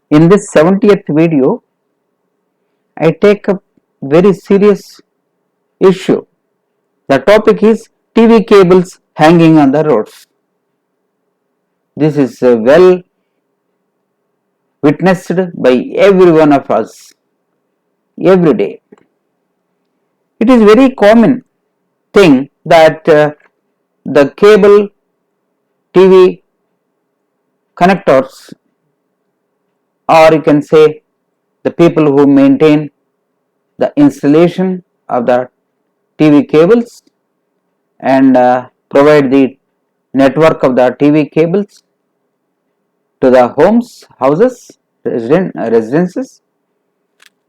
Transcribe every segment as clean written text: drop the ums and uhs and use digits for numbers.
In this 70th video, I take up very serious issue. The topic is TV cables hanging on the roads. This is well witnessed by every one of us every day. It is very common thing that the cable TV connectors, or you can say the people who maintain the installation of the TV cables and provide the network of the TV cables to the homes, houses, residences,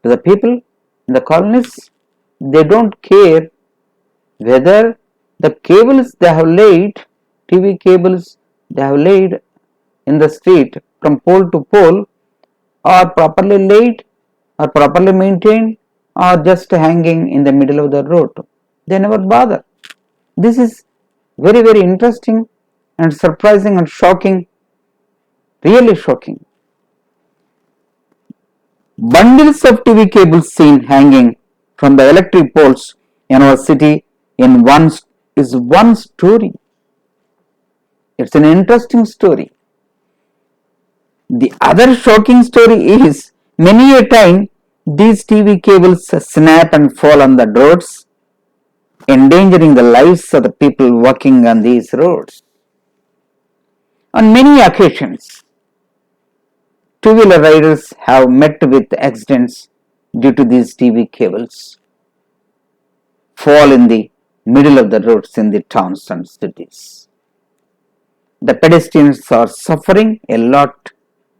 to the people in the colonies. They don't care whether the cables they have laid, TV cables they have laid in the street from pole to pole, are properly laid or properly maintained or just hanging in the middle of the road. They never bother. This is very interesting and surprising and shocking, really shocking. Bundles of TV cables seen hanging from the electric poles in our city in one story. It's an interesting story. The other shocking story is many a time these TV cables snap and fall on the roads, endangering the lives of the people walking on these roads. On many occasions, two-wheeler riders have met with accidents due to these TV cables fall in the middle of the roads in the towns and cities. The pedestrians are suffering a lot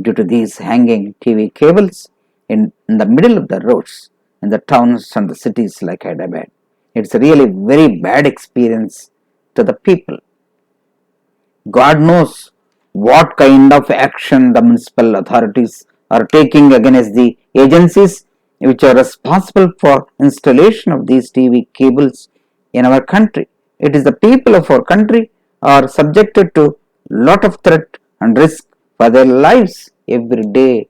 due to these hanging TV cables in the middle of the roads in the towns and the cities like Hyderabad. It's a really very bad experience to the people. God knows what kind of action the municipal authorities are taking against the agencies which are responsible for installation of these TV cables in our country. It is the people of our country are subjected to lot of threat and risk for their lives every day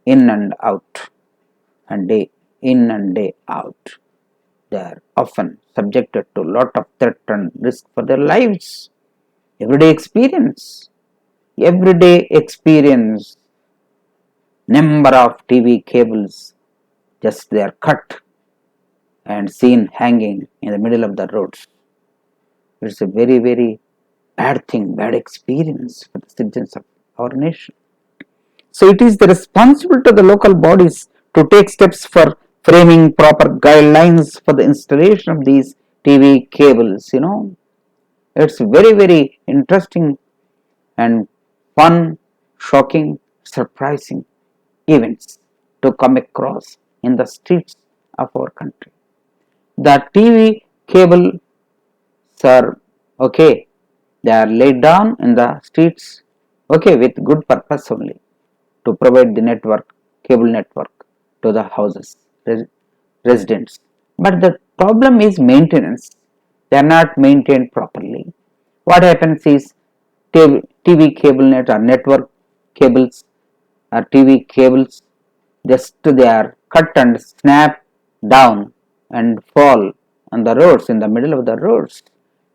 in and out, and day in and day out. They are often subjected to lot of threat and risk for their lives. Everyday experience. Number of TV cables just they are cut and seen hanging in the middle of the roads. It's a very bad thing, bad experience for the citizens of our nation. So it is the responsibility of the local bodies to take steps for framing proper guidelines for the installation of these TV cables. It's very interesting and fun, shocking, surprising events to come across in the streets of our country. The TV cables are okay, they are laid down in the streets, okay, with good purpose only to provide the network, cable network to the houses, residents. But the problem is maintenance. They are not maintained properly. What happens is TV cable net or network cables or TV cables, just they are cut and snap down and fall on the roads, in the middle of the roads,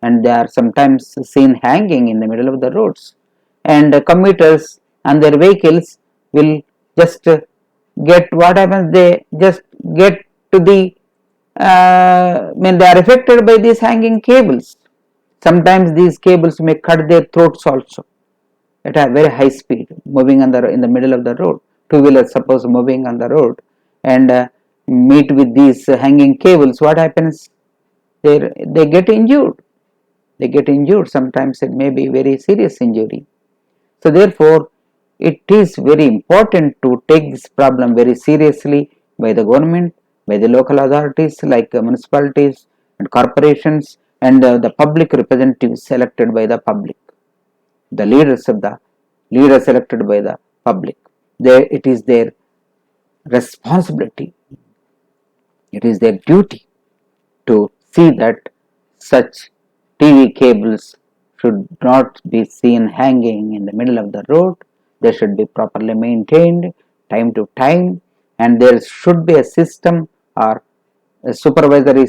and they are sometimes seen hanging in the middle of the roads, and commuters and their vehicles will just get, what happens, they just get to the they are affected by these hanging cables. Sometimes these cables may cut their throats also at a very high speed, moving in the middle of the road. Two-wheelers suppose moving on the road and meet with these hanging cables. What happens? They get injured. They get injured. Sometimes it may be very serious injury. So therefore, it is very important to take this problem very seriously by the government, by the local authorities like municipalities and corporations, and the public representatives elected by the public, the leaders elected by the public. It is their responsibility, it is their duty to see that such TV cables should not be seen hanging in the middle of the road. They should be properly maintained time to time, and there should be a system or a supervisory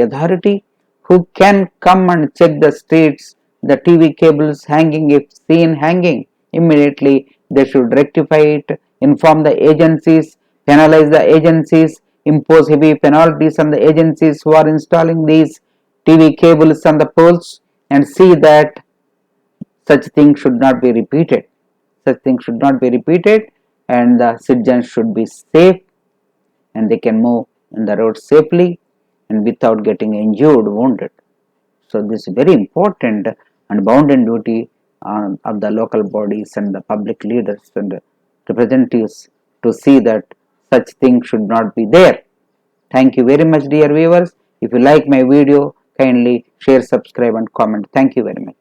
authority who can come and check the streets, the TV cables hanging. If seen hanging, immediately they should rectify it, inform the agencies, penalize the agencies, impose heavy penalties on the agencies who are installing these TV cables on the poles, and see that such things should not be repeated. Such things should not be repeated, and the citizens should be safe, and they can move in the road safely and without getting injured, wounded. So this is very important and bounden duty of the local bodies and the public leaders and representatives to see that such things should not be there. Thank you very much, dear viewers. If you like my video, kindly share, subscribe and comment. Thank you very much.